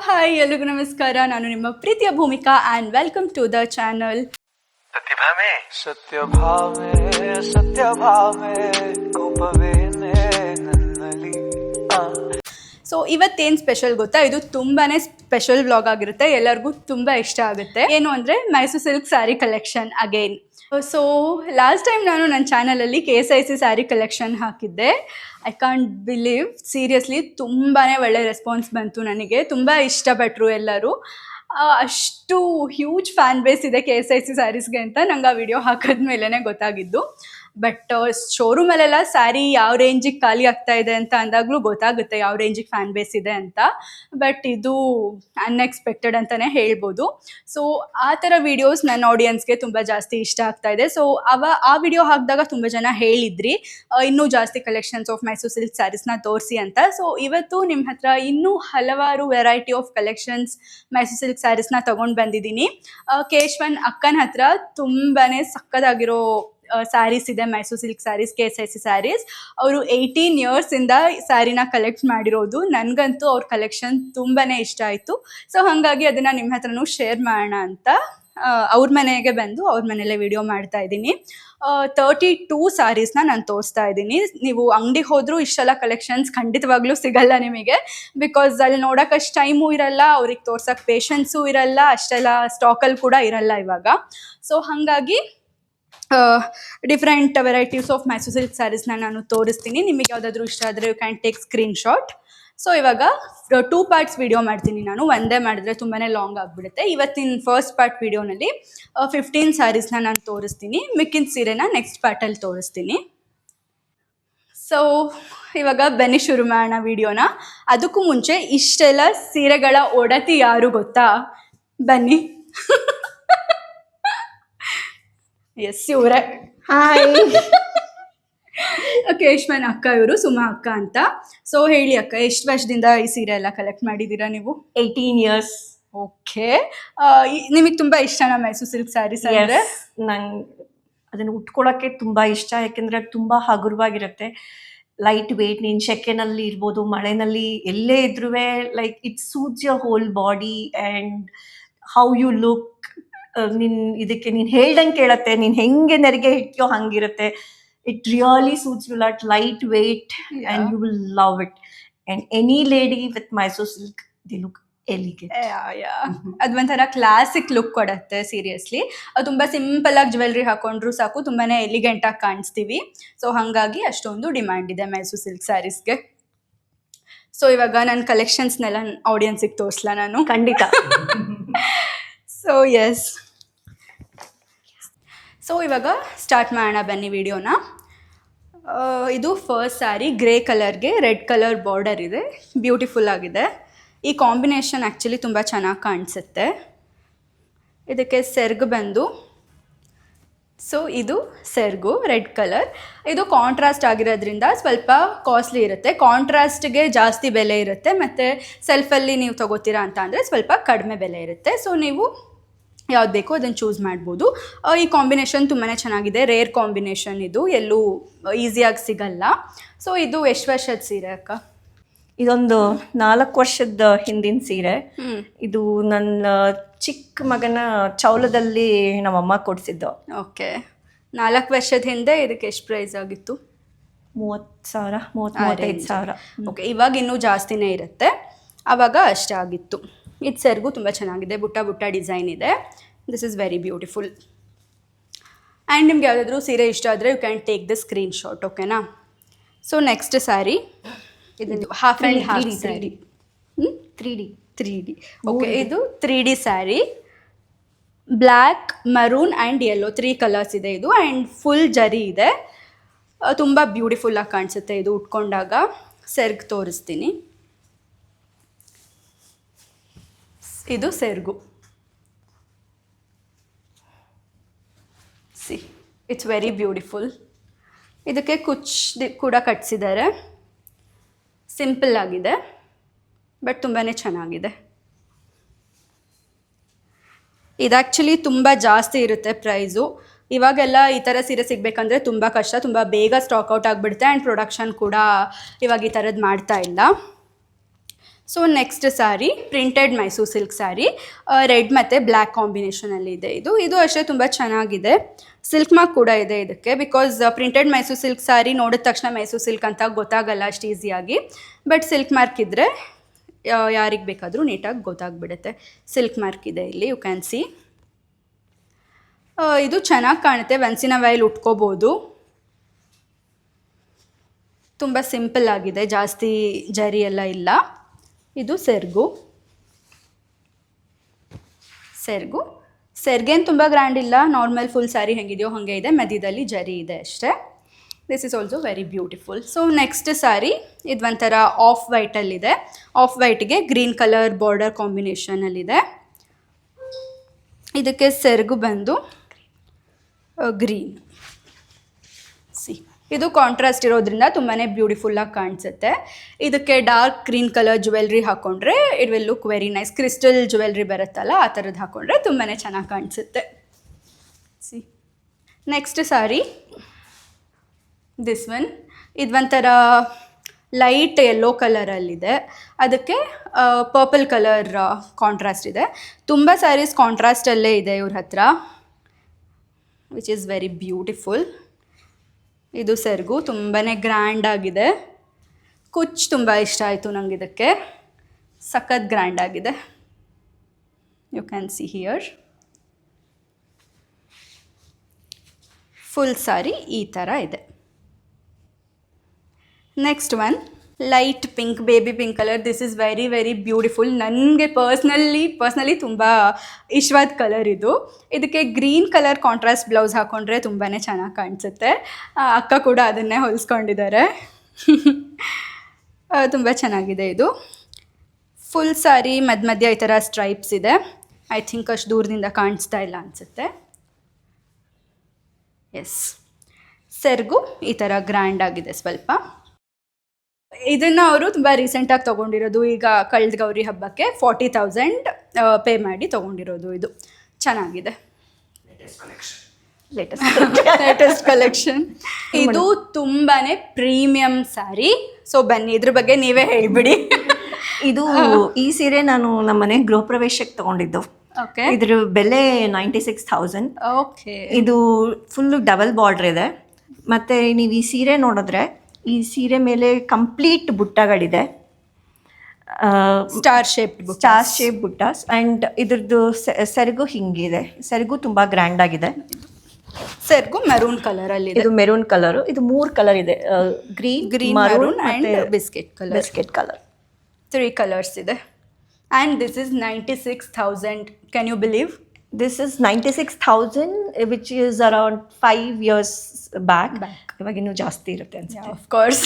Hi ಎಲ್ರಿಗೂ ನಮಸ್ಕಾರ. ನಾನು ನಿಮ್ಮ ಪ್ರೀತಿಯ Bhoomika and welcome to the channel. So ಇವತ್ತೇನು ಸ್ಪೆಷಲ್ ಗೊತ್ತಾ, ಇದು ತುಂಬಾ ಸ್ಪೆಷಲ್ ವ್ಲಾಗ್ ಆಗಿರುತ್ತೆ, ಎಲ್ಲರಿಗೂ ತುಂಬ ಇಷ್ಟ ಆಗುತ್ತೆ. ಏನು ಅಂದರೆ Mysuru silk sari collection again. So last time ನಾನು ನನ್ನ ಚಾನಲಲ್ಲಿ KSIC ಸ್ಯಾರಿ ಕಲೆಕ್ಷನ್ ಹಾಕಿದ್ದೆ. ಐ ಕಾಂಟ್ ಬಿಲೀವ್, ಸೀರಿಯಸ್ಲಿ ತುಂಬಾ ಒಳ್ಳೆ ರೆಸ್ಪಾನ್ಸ್ ಬಂತು, ನನಗೆ ತುಂಬ ಇಷ್ಟಪಟ್ಟರು ಎಲ್ಲರೂ. ಅಷ್ಟು ಹ್ಯೂಜ್ ಫ್ಯಾನ್ ಬೇಸ್ ಇದೆ KSIC ಸ್ಯಾರೀಸ್ಗೆ ಅಂತ ನಂಗೆ ಆ ವಿಡಿಯೋ ಹಾಕಿದ್ಮೇಲೆ ಗೊತ್ತಾಗಿದ್ದು. ಬಟ್ ಶೋರೂಮಲ್ಲೆಲ್ಲ ಸ್ಯಾರಿ ಯಾವ ರೇಂಜಿಗೆ ಖಾಲಿ ಆಗ್ತಾ ಇದೆ ಅಂತ ಅಂದಾಗಲೂ ಗೊತ್ತಾಗುತ್ತೆ ಯಾವ ರೇಂಜಿಗೆ ಫ್ಯಾನ್ ಬೇಸ್ ಇದೆ ಅಂತ. ಬಟ್ ಇದು ಅನ್ಎಕ್ಸ್ಪೆಕ್ಟೆಡ್ ಅಂತಲೇ ಹೇಳ್ಬೋದು. ಸೊ ಆ ಥರ ವೀಡಿಯೋಸ್ ನನ್ನ ಆಡಿಯನ್ಸ್ಗೆ ತುಂಬ ಜಾಸ್ತಿ ಇಷ್ಟ ಆಗ್ತಾ ಇದೆ. ಸೊ ಆ ವಿಡಿಯೋ ಹಾಕಿದಾಗ ತುಂಬ ಜನ ಹೇಳಿದ್ರಿ ಇನ್ನೂ ಜಾಸ್ತಿ ಕಲೆಕ್ಷನ್ಸ್ ಆಫ್ ಮೈಸೂರು ಸಿಲ್ಕ್ ಸ್ಯಾರೀಸ್ನ ತೋರಿಸಿ ಅಂತ. ಸೊ ಇವತ್ತು ನಿಮ್ಮ ಹತ್ರ ಇನ್ನೂ ಹಲವಾರು variety of collections Mysuru silk ಸ್ಯಾರೀಸ್ನ ತೊಗೊಂಡು ಬಂದಿದ್ದೀನಿ. ಕೇಶವನ್ ಅಕ್ಕನ ಹತ್ರ ತುಂಬಾ ಸಕ್ಕದಾಗಿರೋ ಸ್ಯಾರೀಸ್ ಇದೆ, Mysuru silk sarees, KSIC sarees. ಅವರು 18 ಇಯರ್ಸಿಂದ ಸ್ಯಾರಿನ ಕಲೆಕ್ಟ್ ಮಾಡಿರೋದು. ನನಗಂತೂ ಅವ್ರ ಕಲೆಕ್ಷನ್ ತುಂಬಾ ಇಷ್ಟ ಆಯಿತು. ಸೊ ಹಾಗಾಗಿ ಅದನ್ನು ನಿಮ್ಮ ಹತ್ರನೂ ಶೇರ್ ಮಾಡೋಣ ಅಂತ ಅವ್ರ ಮನೆಗೆ ಬಂದು ಅವ್ರ ಮನೆಯಲ್ಲೇ ವಿಡಿಯೋ ಮಾಡ್ತಾ ಇದ್ದೀನಿ. 32 ಸ್ಯಾರೀಸ್ನ ನಾನು ತೋರಿಸ್ತಾ ಇದ್ದೀನಿ. ನೀವು ಅಂಗಡಿಗೆ ಹೋದರೂ ಇಷ್ಟೆಲ್ಲ ಕಲೆಕ್ಷನ್ಸ್ ಖಂಡಿತವಾಗ್ಲೂ ಸಿಗಲ್ಲ ನಿಮಗೆ, ಬಿಕಾಸ್ ಅಲ್ಲಿ ನೋಡೋಕ್ಕಷ್ಟು ಟೈಮು ಇರಲ್ಲ, ಅವ್ರಿಗೆ ತೋರ್ಸೋಕ್ಕೆ ಪೇಷನ್ಸು ಇರಲ್ಲ, ಅಷ್ಟೆಲ್ಲ ಸ್ಟಾಕಲ್ಲಿ ಕೂಡ ಇರಲ್ಲ ಇವಾಗ. ಸೊ ಹಾಗಾಗಿ different varieties of Mysuru silk ಸ್ಯಾರೀಸ್ನ ನಾನು ತೋರಿಸ್ತೀನಿ. ನಿಮಗೆ ಯಾವುದಾದ್ರೂ ಇಷ್ಟ ಆದರೆ you can take screenshot. So ಇವಾಗ 2 ಪಾರ್ಟ್ಸ್ ವಿಡಿಯೋ ಮಾಡ್ತೀನಿ ನಾನು, ಒಂದೇ ಮಾಡಿದ್ರೆ ತುಂಬಾ ಲಾಂಗ್ ಆಗಿಬಿಡುತ್ತೆ. ಇವತ್ತಿನ ಫಸ್ಟ್ ಪಾರ್ಟ್ ವಿಡಿಯೋನಲ್ಲಿ 15 ಸ್ಯಾರೀಸ್ನ ನಾನು ತೋರಿಸ್ತೀನಿ, ಮಿಕ್ಕಿನ ಸೀರೆನ ನೆಕ್ಸ್ಟ್ ಪಾರ್ಟಲ್ಲಿ ತೋರಿಸ್ತೀನಿ. ಸೊ ಇವಾಗ ಬನ್ನಿ ಶುರು ಮಾಡೋಣ ವಿಡಿಯೋನ. ಅದಕ್ಕೂ ಮುಂಚೆ ಇಷ್ಟೆಲ್ಲ ಸೀರೆಗಳ ಒಡತಿ ಯಾರು ಗೊತ್ತಾ? ಬನ್ನಿ. ಎಸ್, ಇವರೇ. ಹಾಯ್. ಕೇಶವನ್ ಅಕ್ಕ, ಇವರು ಸುಮಾ ಅಕ್ಕ ಅಂತ. ಸೊ ಹೇಳಿ ಅಕ್ಕ, ಎಷ್ಟು ವರ್ಷದಿಂದ ಈ ಸೀರೆ ಎಲ್ಲ ಕಲೆಕ್ಟ್ ಮಾಡಿದ್ದೀರಾ ನೀವು? 18 ಇಯರ್ಸ್. ಓಕೆ. ನಿಮಗೆ ತುಂಬ ಇಷ್ಟನಾ ಮೈಸೂರು ಸಿಲ್ಕ್ ಸ್ಯಾರೀಸ್ ಅಂದರೆ? ನಂಗೆ ಅದನ್ನು ಉಟ್ಕೊಳ್ಳೋಕ್ಕೆ ತುಂಬ ಇಷ್ಟ, ಯಾಕೆಂದರೆ ಅದು ತುಂಬ ಹಗುರವಾಗಿರುತ್ತೆ, ಲೈಟ್ ವೇಟ್. ನೀನು ಸೆಕೆನಲ್ಲಿ ಇರ್ಬೋದು, ಮಳೆನಲ್ಲಿ ಎಲ್ಲೇ ಇದ್ರೂ like it suits your whole body and how you look. ಇದಕ್ಕೆ ನೀನು ಹೇಳ್ದಂಗೆ ಕೇಳತ್ತೆ, ನೀನು ಹೆಂಗೆ ನೆರಿಗೆ ಇಟ್ಯೋ ಹಂಗಿರುತ್ತೆ. It really suits you lot, light weight and you will love it. And any lady with Mysuru silk the look elegant. ಅದು ಒಂಥರ ಕ್ಲಾಸಿಕ್ ಲುಕ್ ಕೊಡುತ್ತೆ. ಸೀರಿಯಸ್ಲಿ ಅದು ತುಂಬ ಸಿಂಪಲಾಗಿ ಜ್ಯುವೆಲ್ರಿ ಹಾಕೊಂಡ್ರು ಸಾಕು, ತುಂಬಾ ಎಲಿಗೆಂಟಾಗಿ ಕಾಣಿಸ್ತೀವಿ. ಸೊ ಹಾಗಾಗಿ ಅಷ್ಟೊಂದು ಡಿಮ್ಯಾಂಡ್ ಇದೆ ಮೈಸೂರು ಸಿಲ್ಕ್ ಸ್ಯಾರೀಸ್ಗೆ. ಸೊ ಇವಾಗ ನನ್ನ ಕಲೆಕ್ಷನ್ಸ್ನೆಲ್ಲ ಆಡಿಯನ್ಸಿಗೆ ತೋರಿಸ್ಲಾ ನಾನು? ಖಂಡಿತ. ಸೊ ಎಸ್, ಸೊ ಇವಾಗ ಸ್ಟಾರ್ಟ್ ಮಾಡೋಣ ಬನ್ನಿ ವಿಡಿಯೋನ. ಇದು ಫಸ್ಟ್ ಸ್ಯಾರಿ, ಗ್ರೇ ಕಲರ್ಗೆ ರೆಡ್ ಕಲರ್ ಬಾರ್ಡರ್ ಇದೆ, ಬ್ಯೂಟಿಫುಲ್ ಆಗಿದೆ. ಈ ಕಾಂಬಿನೇಷನ್ ಆ್ಯಕ್ಚುಲಿ ತುಂಬ ಚೆನ್ನಾಗಿ ಕಾಣಿಸುತ್ತೆ. ಇದಕ್ಕೆ ಸೆರ್ಗು ಬಂದು, ಸೊ ಇದು ಸೆರ್ಗು ರೆಡ್ ಕಲರ್. ಇದು ಕಾಂಟ್ರಾಸ್ಟ್ ಆಗಿರೋದ್ರಿಂದ ಸ್ವಲ್ಪ ಕಾಸ್ಟ್ಲಿ ಇರುತ್ತೆ, ಕಾಂಟ್ರಾಸ್ಟ್ಗೆ ಜಾಸ್ತಿ ಬೆಲೆ ಇರುತ್ತೆ, ಮತ್ತು ಸೆಲ್ಫಲ್ಲಿ ನೀವು ತೊಗೋತೀರಾ ಅಂತ ಅಂದರೆ ಸ್ವಲ್ಪ ಕಡಿಮೆ ಬೆಲೆ ಇರುತ್ತೆ. ಸೊ ನೀವು ಯಾವ್ದು ಬೇಕೋ ಅದನ್ನು ಚೂಸ್ ಮಾಡ್ಬೋದು. ಈ ಕಾಂಬಿನೇಷನ್ ತುಂಬಾ ಚೆನ್ನಾಗಿದೆ, ರೇರ್ ಕಾಂಬಿನೇಷನ್, ಇದು ಎಲ್ಲೂ ಈಸಿಯಾಗಿ ಸಿಗಲ್ಲ. ಸೊ ಇದು ಎಷ್ಟು ವರ್ಷದ ಸೀರೆ ಅಕ್ಕ? ಇದೊಂದು 4 ವರ್ಷದ ಹಿಂದಿನ ಸೀರೆ. ಇದು ನನ್ನ ಚಿಕ್ಕ ಮಗನ ಚೌಲದಲ್ಲಿ ನಮ್ಮಮ್ಮ ಕೊಡಿಸಿದ್ದು. ಓಕೆ, 4 ವರ್ಷದ ಹಿಂದೆ ಇದಕ್ಕೆ ಎಷ್ಟು ಪ್ರೈಸ್ ಆಗಿತ್ತು? 30,000, 35,000. ಓಕೆ, ಇವಾಗ ಇನ್ನೂ ಜಾಸ್ತಿನೇ ಇರುತ್ತೆ, ಆವಾಗ ಅಷ್ಟೇ ಆಗಿತ್ತು. ಇದು ಸೆರ್ಗು ತುಂಬ ಚೆನ್ನಾಗಿದೆ, ಬುಟ್ಟ ಬುಟ್ಟ ಡಿಸೈನ್ ಇದೆ. This is very beautiful. And ನಿಮ್ಗೆ ಯಾವುದಾದ್ರೂ ಸೀರೆ ಇಷ್ಟ ಆದರೆ you can take the screenshot, ಓಕೆನಾ? ಸೊ ನೆಕ್ಸ್ಟ್ ಸ್ಯಾರಿ, ಇದು half and half sari, 3D. Okay, ಇದು 3D sari, black, maroon and yellow 3 colours ಇದೆ ಇದು. ಆ್ಯಂಡ್ ಫುಲ್ ಜರಿ ಇದೆ, ತುಂಬ ಬ್ಯೂಟಿಫುಲ್ಲಾಗಿ ಕಾಣಿಸುತ್ತೆ ಇದು ಉಟ್ಕೊಂಡಾಗ. ಸೆರ್ಗ್ ತೋರಿಸ್ತೀನಿ. ಇದು ಸೆರ್ಗು, ಸಿ ಇಟ್ಸ್ ವೆರಿ ಬ್ಯೂಟಿಫುಲ್. ಇದಕ್ಕೆ ಕುಚ್ ಕೂಡ ಕಟ್ಸಿದ್ದಾರೆ, ಸಿಂಪಲ್ ಆಗಿದೆ ಬಟ್ ತುಂಬಾ ಚೆನ್ನಾಗಿದೆ. ಇದು ಆ್ಯಕ್ಚುಲಿ ತುಂಬ ಜಾಸ್ತಿ ಇರುತ್ತೆ ಪ್ರೈಸು. ಇವಾಗೆಲ್ಲ ಈ ಥರ ಸೀರೆ ಸಿಗಬೇಕಂದ್ರೆ ತುಂಬ ಕಷ್ಟ, ತುಂಬ ಬೇಗ ಸ್ಟಾಕ್ ಔಟ್ ಆಗಿಬಿಡುತ್ತೆ. ಆ್ಯಂಡ್ ಪ್ರೊಡಕ್ಷನ್ ಕೂಡ ಇವಾಗ ಈ ಥರದ್ದು ಮಾಡ್ತಾ ಇಲ್ಲ. So next sari printed Mysuru silk sari, red ಮತ್ತು ಬ್ಲ್ಯಾಕ್ ಕಾಂಬಿನೇಷನಲ್ಲಿ ಇದೆ. ಇದು ಅಷ್ಟೇ ತುಂಬ ಚೆನ್ನಾಗಿದೆ. ಸಿಲ್ಕ್ ಮಾರ್ಕ್ ಕೂಡ ಇದೆ ಇದಕ್ಕೆ, because printed Mysuru silk sari ನೋಡಿದ ತಕ್ಷಣ ಮೈಸೂರು ಸಿಲ್ಕ್ ಅಂತ ಗೊತ್ತಾಗಲ್ಲ ಅಷ್ಟು ಈಸಿಯಾಗಿ. ಬಟ್ ಸಿಲ್ಕ್ ಮಾರ್ಕ್ ಇದ್ದರೆ ಯಾರಿಗೆ ಬೇಕಾದರೂ ನೀಟಾಗಿ ಗೊತ್ತಾಗ್ಬಿಡುತ್ತೆ. ಸಿಲ್ಕ್ ಮಾರ್ಕ್ ಇದೆ ಇಲ್ಲಿ, ಯು ಕ್ಯಾನ್ ಸಿ. ಇದು ಚೆನ್ನಾಗಿ ಕಾಣುತ್ತೆ, ಒನ್ಸ್ ಇನ್ ಅ ವೈಲ್ ಉಟ್ಕೋಬೋದು. ತುಂಬ ಸಿಂಪಲ್ ಆಗಿದೆ, ಜಾಸ್ತಿ ಜರಿ ಎಲ್ಲ ಇಲ್ಲ. ಇದು ಸೆರ್ಗು ಸೆರ್ಗೇನು ತುಂಬ ಗ್ರ್ಯಾಂಡ್ ಇಲ್ಲ, ನಾರ್ಮಲ್ ಫುಲ್ ಸ್ಯಾರಿ ಹೆಂಗಿದೆಯೋ ಹಾಗೆ ಇದೆ, ಮಧ್ಯದಲ್ಲಿ ಜರಿ ಇದೆ ಅಷ್ಟೇ. This is also very beautiful. So next sari ಇದು ಒಂಥರ ಆಫ್ ವೈಟಲ್ಲಿದೆ. ಆಫ್ ವೈಟ್ಗೆ ಗ್ರೀನ್ ಕಲರ್ ಬಾರ್ಡರ್ ಕಾಂಬಿನೇಷನಲ್ಲಿದೆ. ಇದಕ್ಕೆ ಸೆರ್ಗು ಬಂದು ಗ್ರೀನ್. ಸಿ, ಇದು ಕಾಂಟ್ರಾಸ್ಟ್ ಇರೋದ್ರಿಂದ ತುಂಬಾ ಬ್ಯೂಟಿಫುಲ್ಲಾಗಿ ಕಾಣಿಸುತ್ತೆ. ಇದಕ್ಕೆ ಡಾರ್ಕ್ ಗ್ರೀನ್ ಕಲರ್ ಜ್ಯುವೆಲ್ರಿ ಹಾಕ್ಕೊಂಡ್ರೆ it will look very nice. Crystal jewellery ಬರುತ್ತಲ್ಲ, ಆ ಥರದ್ದು ಹಾಕ್ಕೊಂಡ್ರೆ ತುಂಬಾ ಚೆನ್ನಾಗಿ ಕಾಣಿಸುತ್ತೆ. C, next sari this one. ಇದು ಒಂಥರ ಲೈಟ್ ಯೆಲ್ಲೋ ಕಲರಲ್ಲಿದೆ, ಅದಕ್ಕೆ ಪರ್ಪಲ್ ಕಲರ್ ಕಾಂಟ್ರಾಸ್ಟ್ ಇದೆ. ತುಂಬ ಸ್ಯಾರೀಸ್ ಕಾಂಟ್ರಾಸ್ಟಲ್ಲೇ ಇದೆ ಇವ್ರ ಹತ್ರ, ವಿಚ್ ಈಸ್ ವೆರಿ ಬ್ಯೂಟಿಫುಲ್. ಇದು ಸೆರ್ಗು ತುಂಬಾ ಗ್ರ್ಯಾಂಡ್ ಆಗಿದೆ. ಕುಚ್ ತುಂಬ ಇಷ್ಟ ಆಯಿತು ನಂಗೆ, ಇದಕ್ಕೆ ಸಖತ್ ಗ್ರ್ಯಾಂಡ್ ಆಗಿದೆ. You can see here. Full saree ಈ ಥರ ಇದೆ. Next one light pink, baby pink colour. This is very very beautiful. ನನಗೆ ಪರ್ಸ್ನಲಿ ತುಂಬ ಇಷ್ಟವಾದ ಕಲರ್ ಇದು. ಇದಕ್ಕೆ ಗ್ರೀನ್ ಕಲರ್ ಕಾಂಟ್ರಾಸ್ಟ್ ಬ್ಲೌಸ್ ಹಾಕ್ಕೊಂಡ್ರೆ ತುಂಬಾ ಚೆನ್ನಾಗಿ ಕಾಣಿಸುತ್ತೆ. ಅಕ್ಕ ಕೂಡ ಅದನ್ನೇ ಹೊಲಿಸ್ಕೊಂಡಿದ್ದಾರೆ. ತುಂಬ ಚೆನ್ನಾಗಿದೆ ಇದು. ಫುಲ್ ಸಾರಿ ಮಧ್ಯ ಈ ಥರ ಸ್ಟ್ರೈಪ್ಸ್ ಇದೆ. ಐ ಥಿಂಕ್ ಅಷ್ಟು ದೂರದಿಂದ ಕಾಣಿಸ್ತಾ ಇಲ್ಲ ಅನಿಸುತ್ತೆ. ಎಸ್, ಸೆರ್ಗು ಈ ಥರ ಗ್ರ್ಯಾಂಡ್ ಆಗಿದೆ ಸ್ವಲ್ಪ. ಇದನ್ನು ಅವರು ತುಂಬ ರೀಸೆಂಟಾಗಿ ತೊಗೊಂಡಿರೋದು, ಈಗ ಕಳೆದ ಗೌರಿ ಹಬ್ಬಕ್ಕೆ 40,000 ಪೇ ಮಾಡಿ ತೊಗೊಂಡಿರೋದು. ಇದು ಚೆನ್ನಾಗಿದೆ, ಲೇಟೆಸ್ಟ್ ಕಲೆಕ್ಷನ್. ಇದು ತುಂಬಾ ಪ್ರೀಮಿಯಂ ಸ್ಯಾರಿ. ಸೊ ಬನ್ನಿ, ಇದ್ರ ಬಗ್ಗೆ ನೀವೇ ಹೇಳಿಬಿಡಿ. ಇದು ಈ ಸೀರೆ ನಾನು ನಮ್ಮ ಮನೆ ಗೃಹ ಪ್ರವೇಶಕ್ಕೆ ತೊಗೊಂಡಿದ್ದು. ಓಕೆ, ಇದ್ರ ಬೆಲೆ 96,000. ಓಕೆ, ಇದು ಫುಲ್ಲು ಡಬಲ್ ಬಾರ್ಡ್ರ್ ಇದೆ. ಮತ್ತು ನೀವು ಈ ಸೀರೆ ನೋಡಿದ್ರೆ ಈ ಸೀರೆ ಮೇಲೆ ಕಂಪ್ಲೀಟ್ ಬುಟ್ಟಗಳಿದೆ, ಸ್ಟಾರ್ ಶೇಪ್ ಬುಟ್ಟಾಸ್. ಆ್ಯಂಡ್ ಇದ್ರದ್ದು ಸೆರಗು ಹಿಂಗಿದೆ. ಸೆರಗು ತುಂಬ ಗ್ರ್ಯಾಂಡ್ ಆಗಿದೆ. ಸೆರ್ಗು ಮೆರೂನ್ ಕಲರಲ್ಲಿ. ಇದು ಮೆರೂನ್ ಕಲರು. ಇದು 3 ಕಲರ್ ಇದೆ, green maroon and biscuit colour. 3 colours ಇದೆ. And this is 96,000. Can you believe? This is 96,000, which is around 5 years back. ಇವಾಗ ಇನ್ನೂ ಜಾಸ್ತಿ ಇರುತ್ತೆ ಅನ್ಸುತ್ತೆ. Of course.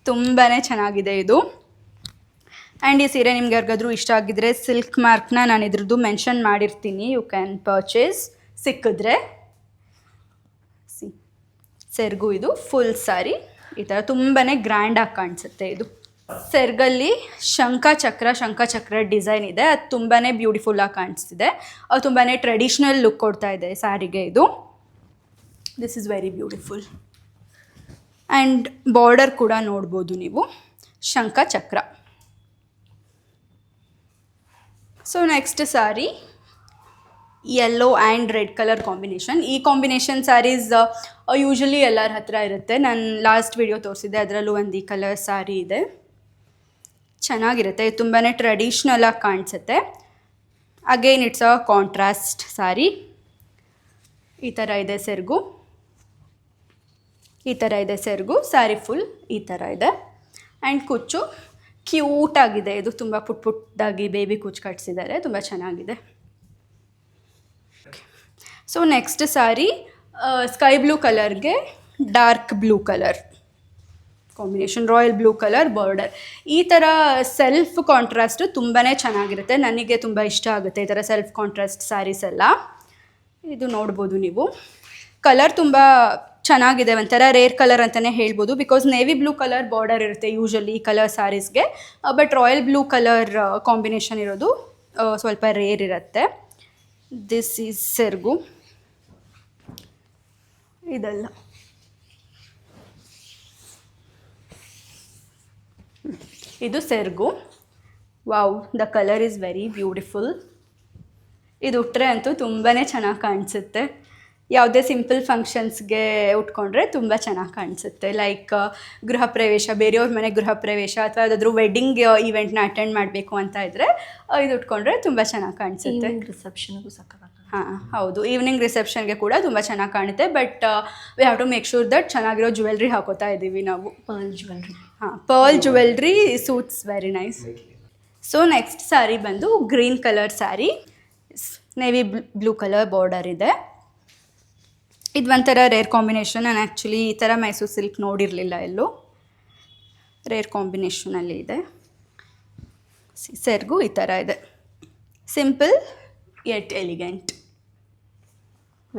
ತುಂಬಾ ಚೆನ್ನಾಗಿದೆ ಇದು. ಆ್ಯಂಡ್ ಈ ಸೀರೆ ನಿಮ್ಗೆ ಯಾರಿಗಾದ್ರೂ ಇಷ್ಟ ಆಗಿದ್ರೆ ಸಿಲ್ಕ್ ಮಾರ್ಕ್ನ ನಾನು ಇದ್ರದ್ದು ಮೆನ್ಷನ್ ಮಾಡಿರ್ತೀನಿ, ಯು ಕ್ಯಾನ್ ಪರ್ಚೇಸ್ ಸಿಕ್ಕಿದ್ರೆ. ಸೆರ್ಗು ಇದು ಫುಲ್ ಸಾರಿ ಈ ಥರ ತುಂಬಾ ಗ್ರ್ಯಾಂಡಾಗಿ ಕಾಣಿಸುತ್ತೆ. ಇದು ಸೆರ್ಗಲ್ಲಿ ಶಂಖಚಕ್ರ ಡಿಸೈನ್ ಇದೆ. ಅದು ತುಂಬಾ ಬ್ಯೂಟಿಫುಲ್ಲಾಗಿ ಕಾಣಿಸ್ತಿದೆ. ಅದು ತುಂಬಾ ಟ್ರೆಡಿಷ್ನಲ್ ಲುಕ್ ಕೊಡ್ತಾ ಇದೆ ಸ್ಯಾರಿಗೆ ಇದು. This is very beautiful. And border ಕೂಡ ನೋಡ್ಬೋದು ನೀವು, ಶಂಖಚಕ್ರ. So next saree yellow and red colour combination. ಈ ಕಾಂಬಿನೇಷನ್ ಸ್ಯಾರೀಸ್ ಯೂಶ್ವಲಿ ಎಲ್ಲರ ಹತ್ರ ಇರುತ್ತೆ. ನಾನು ಲಾಸ್ಟ್ ವಿಡಿಯೋ ತೋರಿಸಿದ್ದೆ, ಅದರಲ್ಲೂ ಒಂದು ಈ ಕಲರ್ ಸ್ಯಾರಿ ಇದೆ. ಚೆನ್ನಾಗಿರುತ್ತೆ, ತುಂಬಾ ಟ್ರೆಡಿಷ್ನಲ್ ಆಗಿ ಕಾಣಿಸುತ್ತೆ. Again it's a contrast sari. ಈ ಥರ ಇದೆ ಸೆರ್ಗು, ಸ್ಯಾರಿ ಫುಲ್ ಈ ಥರ ಇದೆ. ಆ್ಯಂಡ್ ಕುಚ್ಚು ಕ್ಯೂಟಾಗಿದೆ. ಇದು ತುಂಬ ಪುಟ್ಟಾಗಿ ಬೇಬಿ ಕುಚ್ಚು ಕಟ್ಸಿದ್ದಾರೆ, ತುಂಬ ಚೆನ್ನಾಗಿದೆ. So next saree sky blue ಕಲರ್ಗೆ dark blue colour combination, royal blue colour border. ಈ ಥರ ಸೆಲ್ಫ್ ಕಾಂಟ್ರಾಸ್ಟು ತುಂಬಾ ಚೆನ್ನಾಗಿರುತ್ತೆ. ನನಗೆ ತುಂಬ ಇಷ್ಟ ಆಗುತ್ತೆ ಈ ಥರ ಸೆಲ್ಫ್ ಕಾಂಟ್ರಾಸ್ಟ್ ಸ್ಯಾರೀಸ್ ಎಲ್ಲ. ಇದು ನೋಡ್ಬೋದು ನೀವು, ಕಲರ್ ತುಂಬ ಚೆನ್ನಾಗಿದೆ. ಒಂಥರ ರೇರ್ ಕಲರ್ ಅಂತಲೇ ಹೇಳ್ಬೋದು, because navy blue colour border ಇರುತ್ತೆ ಯೂಶ್ವಲಿ ಈ ಕಲರ್ ಸ್ಯಾರೀಸ್ಗೆ. But royal blue colour combination ಇರೋದು ಸ್ವಲ್ಪ ರೇರ್ ಇರುತ್ತೆ. ದಿಸ್ ಈಸ್ ಸೆರ್ಗು. ಇದಲ್ಲ, ಇದು ಸೆರಗು. Wow, the colour is very beautiful. ಇದು ಉಟ್ಟರೆ ಅಂತೂ ತುಂಬಾ ಚೆನ್ನಾಗಿ ಕಾಣಿಸುತ್ತೆ. ಯಾವುದೇ ಸಿಂಪಲ್ ಫಂಕ್ಷನ್ಸ್ಗೆ ಉಟ್ಕೊಂಡ್ರೆ ತುಂಬ ಚೆನ್ನಾಗಿ ಕಾಣಿಸುತ್ತೆ. ಲೈಕ್ ಗೃಹ ಪ್ರವೇಶ, ಬೇರೆಯವ್ರ ಮನೆ ಗೃಹ ಪ್ರವೇಶ ಅಥವಾ ಯಾವುದಾದ್ರೂ ವೆಡ್ಡಿಂಗ್ ಈವೆಂಟ್ನ ಅಟೆಂಡ್ ಮಾಡಬೇಕು ಅಂತ ಇದ್ದರೆ ಇದು ಉಟ್ಕೊಂಡ್ರೆ ತುಂಬ ಚೆನ್ನಾಗಿ ಕಾಣಿಸುತ್ತೆ. ರಿಸೆಪ್ಷನ್ಗೂ ಸಕ್ಕತ್ತಾಗಿ. ಹಾಂ ಹೌದು, ಈವ್ನಿಂಗ್ ರಿಸೆಪ್ಷನ್ಗೆ ಕೂಡ ತುಂಬ ಚೆನ್ನಾಗಿ ಕಾಣುತ್ತೆ. But we have to make sure that ಚೆನ್ನಾಗಿರೋ ಜ್ಯುವೆಲ್ರಿ ಹಾಕೋತಾ ಇದ್ದೀವಿ ನಾವು. Pearl jewellery. ಹಾಂ, pearl jewellery suits very nice. So next sari ಬಂದು green colour saree, navy blue colour border ಇದೆ. ಇದು ಒಂಥರ ರೇರ್ ಕಾಂಬಿನೇಷನ್. ನಾನು ಆ್ಯಕ್ಚುಲಿ ಈ ಥರ ಮೈಸೂರು ಸಿಲ್ಕ್ ನೋಡಿರಲಿಲ್ಲ ಎಲ್ಲೂ. ರೇರ್ ಕಾಂಬಿನೇಷನಲ್ಲಿ ಇದೆ. ಸೆರಗು ಈ ಥರ ಇದೆ, simple yet elegant,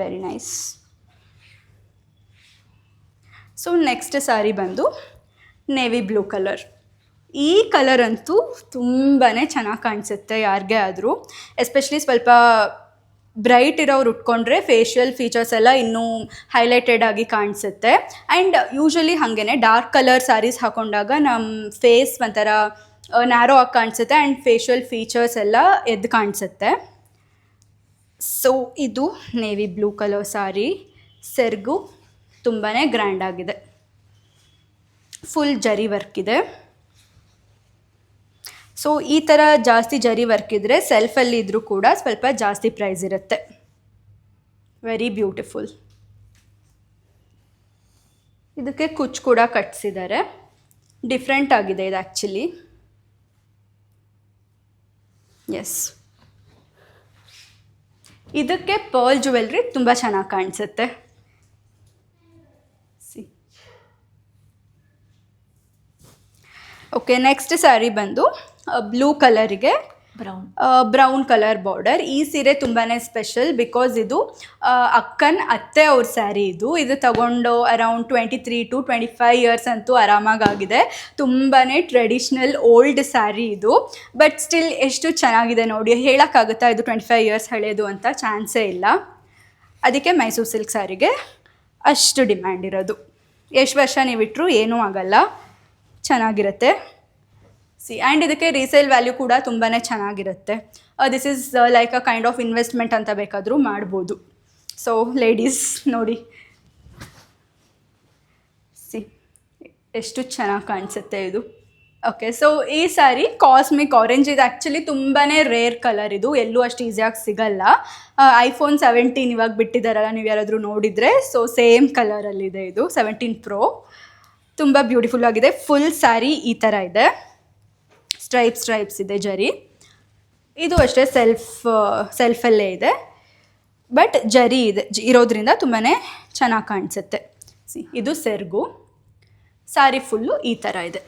very nice. So next sari ಬಂದು ನೇವಿ ಬ್ಲೂ ಕಲರ್. ಈ ಕಲರ್ ಅಂತೂ ತುಂಬಾ ಚೆನ್ನಾಗಿ ಕಾಣಿಸುತ್ತೆ ಯಾರಿಗೆ ಆದರೂ. ಎಸ್ಪೆಷಲಿ ಸ್ವಲ್ಪ ಬ್ರೈಟ್ ಇರೋರು ಉಟ್ಕೊಂಡ್ರೆ ಫೇಶಿಯಲ್ ಫೀಚರ್ಸ್ ಎಲ್ಲ ಇನ್ನೂ ಹೈಲೈಟೆಡ್ ಆಗಿ ಕಾಣಿಸುತ್ತೆ. ಆ್ಯಂಡ್ ಯೂಶ್ವಲಿ ಹಾಗೇ ಡಾರ್ಕ್ ಕಲರ್ ಸ್ಯಾರೀಸ್ ಹಾಕೊಂಡಾಗ ನಮ್ಮ ಫೇಸ್ ಒಂಥರ ನ್ಯಾರೋ ಆಗಿ ಕಾಣಿಸುತ್ತೆ ಆ್ಯಂಡ್ ಫೇಶಿಯಲ್ ಫೀಚರ್ಸ್ ಎಲ್ಲ ಎದ್ದು ಕಾಣಿಸುತ್ತೆ. ಸೊ ಇದು ನೇವಿ ಬ್ಲೂ ಕಲರ್ ಸ್ಯಾರಿ. ಸೆರಗು ತುಂಬಾ ಗ್ರ್ಯಾಂಡ್ ಆಗಿದೆ, ಫುಲ್ ಜರಿ ವರ್ಕ್ ಇದೆ. ಸೊ ಈ ಥರ ಜಾಸ್ತಿ ಜರಿ ವರ್ಕ್ ಇದ್ದರೆ ಸೆಲ್ಫಲ್ಲಿ ಇದ್ದರೂ ಕೂಡ ಸ್ವಲ್ಪ ಜಾಸ್ತಿ ಪ್ರೈಸ್ ಇರುತ್ತೆ. Very beautiful. ಇದಕ್ಕೆ ಕುಚ್ಚು ಕೂಡ ಕಟ್ಸಿದ್ದಾರೆ. ಡಿಫ್ರೆಂಟ್ ಆಗಿದೆ ಇದು ಆ್ಯಕ್ಚುಲಿ. ಎಸ್, ಇದಕ್ಕೆ ಪರ್ಲ್ ಜ್ಯುವೆಲ್ರಿ ತುಂಬ ಚೆನ್ನಾಗಿ ಕಾಣಿಸುತ್ತೆ. ಓಕೆ, ನೆಕ್ಸ್ಟ್ ಸ್ಯಾರಿ ಬಂದು ಬ್ಲೂ ಕಲರಿಗೆ ಬ್ರೌನ್ ಕಲರ್ ಬಾರ್ಡರ್. ಈ ಸೀರೆ ತುಂಬಾ ಸ್ಪೆಷಲ್ ಬಿಕಾಸ್ ಇದು ಅತ್ತೆ ಅವ್ರ ಸ್ಯಾರಿ. ಇದು ತಗೊಂಡು ಅರೌಂಡ್ 23 to 25 ಇಯರ್ಸ್ ಅಂತೂ ಆರಾಮಾಗಿದೆ. ತುಂಬಾ ಟ್ರೆಡಿಷ್ನಲ್ ಓಲ್ಡ್ ಸ್ಯಾರಿ ಇದು. ಬಟ್ ಸ್ಟಿಲ್ ಎಷ್ಟು ಚೆನ್ನಾಗಿದೆ ನೋಡಿ. ಹೇಳೋಕ್ಕಾಗುತ್ತಾ ಇದು 25 ಇಯರ್ಸ್ ಹಳೇದು ಅಂತ? ಚಾನ್ಸೇ ಇಲ್ಲ. ಅದಕ್ಕೆ ಮೈಸೂರು ಸಿಲ್ಕ್ ಸ್ಯಾರಿಗೆ ಅಷ್ಟು ಡಿಮ್ಯಾಂಡ್ ಇರೋದು. ಎಷ್ಟು ವರ್ಷ ನೀವಿಟ್ಟರು ಏನೂ ಆಗಲ್ಲ, ಚೆನ್ನಾಗಿರುತ್ತೆ. ಆ್ಯಂಡ್ ಇದಕ್ಕೆ ರೀಸೇಲ್ ವ್ಯಾಲ್ಯೂ ಕೂಡ ತುಂಬಾ ಚೆನ್ನಾಗಿರುತ್ತೆ. This is like a kind of investment ಅಂತ ಬೇಕಾದರೂ ಮಾಡ್ಬೋದು. ಸೊ ಲೇಡೀಸ್ ನೋಡಿ, ಎಷ್ಟು ಚೆನ್ನಾಗಿ ಕಾಣಿಸುತ್ತೆ ಇದು. ಓಕೆ, ಸೊ ಈ ಸ್ಯಾರಿ ಕಾಸ್ಮಿಕ್ ಆರೆಂಜ್. ಇದು ಆ್ಯಕ್ಚುಲಿ ತುಂಬಾ ರೇರ್ ಕಲರ್. ಇದು ಎಲ್ಲೂ ಅಷ್ಟು ಈಸಿಯಾಗಿ ಸಿಗಲ್ಲ. iPhone 17 ಇವಾಗ ಬಿಟ್ಟಿದ್ದಾರಲ್ಲ, ನೀವು ಯಾರಾದರೂ ನೋಡಿದರೆ, ಸೊ ಸೇಮ್ ಕಲರಲ್ಲಿದೆ ಇದು. 17 Pro ತುಂಬ ಬ್ಯೂಟಿಫುಲ್ ಆಗಿದೆ. ಫುಲ್ ಸ್ಯಾರಿ ಈ ಥರ ಇದೆ, ಸ್ಟ್ರೈಪ್ಸ್ ಇದೆ ಜರಿ. ಇದು ಅಷ್ಟೇ ಸೆಲ್ಫಲ್ಲೇ ಇದೆ, ಬಟ್ ಜರಿ ಇದೆ ಇರೋದ್ರಿಂದ ತುಂಬಾ ಚೆನ್ನಾಗಿ ಕಾಣಿಸುತ್ತೆ. ಇದು ಸೆರಗು. ಸ್ಯಾರಿ ಫುಲ್ಲು ಈ ಥರ ಇದೆ.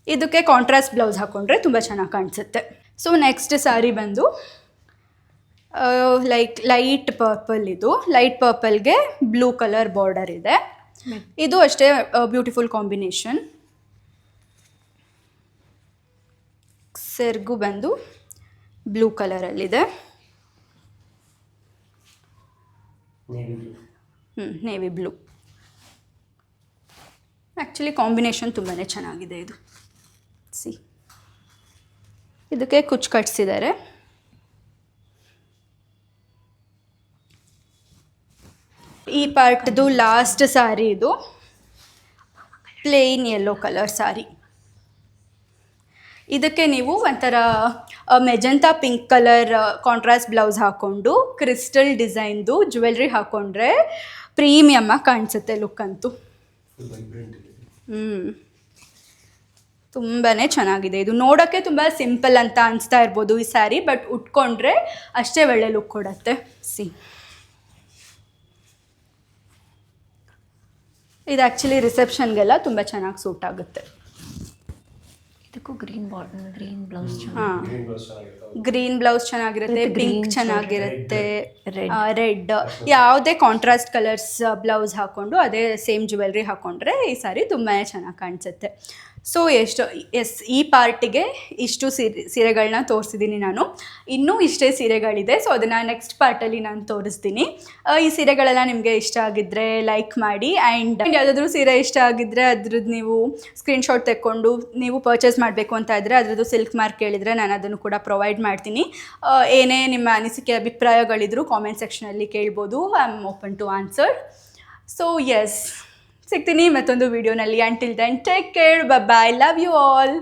ಇದಕ್ಕೆ ಕಾಂಟ್ರಾಸ್ಟ್ ಬ್ಲೌಸ್ ಹಾಕ್ಕೊಂಡ್ರೆ ತುಂಬ ಚೆನ್ನಾಗಿ ಕಾಣಿಸುತ್ತೆ. ಸೊ ನೆಕ್ಸ್ಟ್ ಸ್ಯಾರಿ ಬಂದು ಲೈಟ್ ಪರ್ಪಲ್. ಇದು ಲೈಟ್ ಪರ್ಪಲ್ಗೆ ಬ್ಲೂ ಕಲರ್ ಬಾರ್ಡರ್ ಇದೆ. ಇದು ಅಷ್ಟೇ ಬ್ಯೂಟಿಫುಲ್ ಕಾಂಬಿನೇಷನ್. ಸೆರಗು ಬಂದು ಬ್ಲೂ ಕಲರಲ್ಲಿದೆ. Navy blue. ಆ್ಯಕ್ಚುಲಿ ಕಾಂಬಿನೇಷನ್ ತುಂಬಾ ಚೆನ್ನಾಗಿದೆ ಇದು. ಇದಕ್ಕೆ ಕುಚ್ಚು ಕಟ್ಸಿದ್ದಾರೆ. ಈ ಪಾರ್ಟ್ದು ಲಾಸ್ಟ್ ಸ್ಯಾರಿ. ಇದು ಪ್ಲೇನ್ ಯೆಲ್ಲೋ ಕಲರ್ ಸ್ಯಾರಿ. ಇದಕ್ಕೆ ನೀವು ಒಂಥರ magenta pink colour contrast blouse ಹಾಕ್ಕೊಂಡು ಕ್ರಿಸ್ಟಲ್ ಡಿಸೈನ್ದು ಜ್ಯುವೆಲ್ರಿ ಹಾಕ್ಕೊಂಡ್ರೆ ಪ್ರೀಮಿಯಮ್ಮಾಗಿ ಕಾಣಿಸುತ್ತೆ ಲುಕ್ ಅಂತೂ. ತುಂಬಾ ಚೆನ್ನಾಗಿದೆ ಇದು. ನೋಡೋಕ್ಕೆ ತುಂಬ ಸಿಂಪಲ್ ಅಂತ ಅನಿಸ್ತಾ ಇರ್ಬೋದು ಈ ಸ್ಯಾರಿ, ಬಟ್ ಉಟ್ಕೊಂಡ್ರೆ ಅಷ್ಟೇ ಒಳ್ಳೆ ಲುಕ್ ಕೊಡುತ್ತೆ. ಇದು ಆ್ಯಕ್ಚುಲಿ ರಿಸೆಪ್ಷನ್ಗೆಲ್ಲ ತುಂಬ ಚೆನ್ನಾಗಿ ಸೂಟ್ ಆಗುತ್ತೆ. ಇದಕ್ಕೂ ಗ್ರೀನ್ ಬ್ಲೌಸ್. ಹಾಂ, ಗ್ರೀನ್ ಬ್ಲೌಸ್ ಚೆನ್ನಾಗಿರುತ್ತೆ, ಪಿಂಕ್ ಚೆನ್ನಾಗಿರುತ್ತೆ, ರೆಡ್. ಯಾವುದೇ ಕಾಂಟ್ರಾಸ್ಟ್ ಕಲರ್ಸ್ ಬ್ಲೌಸ್ ಹಾಕ್ಕೊಂಡು ಅದೇ ಸೇಮ್ ಜ್ಯುವೆಲ್ರಿ ಹಾಕ್ಕೊಂಡ್ರೆ ಈ ಸಾರಿ ತುಂಬಾ ಚೆನ್ನಾಗಿ ಕಾಣಿಸುತ್ತೆ. ಸೊ ಈ ಪಾರ್ಟಿಗೆ ಇಷ್ಟು ಸೀರೆಗಳನ್ನ ತೋರಿಸಿದ್ದೀನಿ ನಾನು. ಇನ್ನೂ ಇಷ್ಟೇ ಸೀರೆಗಳಿದೆ, ಸೊ ಅದನ್ನು ನೆಕ್ಸ್ಟ್ ಪಾರ್ಟಲ್ಲಿ ನಾನು ತೋರಿಸ್ತೀನಿ. ಈ ಸೀರೆಗಳೆಲ್ಲ ನಿಮಗೆ ಇಷ್ಟ ಆಗಿದ್ದರೆ ಲೈಕ್ ಮಾಡಿ. ಆ್ಯಂಡ್ ಯಾವುದಾದ್ರೂ ಸೀರೆ ಇಷ್ಟ ಆಗಿದ್ದರೆ ಅದ್ರದ್ದು ನೀವು ಸ್ಕ್ರೀನ್ಶಾಟ್ ತೆಕ್ಕೊಂಡು ನೀವು ಪರ್ಚೇಸ್ ಮಾಡಬೇಕು ಅಂತ ಇದ್ದರೆ ಅದ್ರದ್ದು ಸಿಲ್ಕ್ ಮಾರ್ಕ್ ಕೇಳಿದರೆ ನಾನು ಅದನ್ನು ಕೂಡ ಪ್ರೊವೈಡ್ ಮಾಡ್ತೀನಿ. ಏನೇ ನಿಮ್ಮ ಅನಿಸಿಕೆ ಅಭಿಪ್ರಾಯಗಳಿದ್ರೂ ಕಾಮೆಂಟ್ ಸೆಕ್ಷನಲ್ಲಿ ಕೇಳ್ಬೋದು. I am open to answer. So yes, ಸಿಗ್ತೀನಿ ಮತ್ತೊಂದು ವಿಡಿಯೋನಲ್ಲಿ. Until then take care, bye bye, love you all.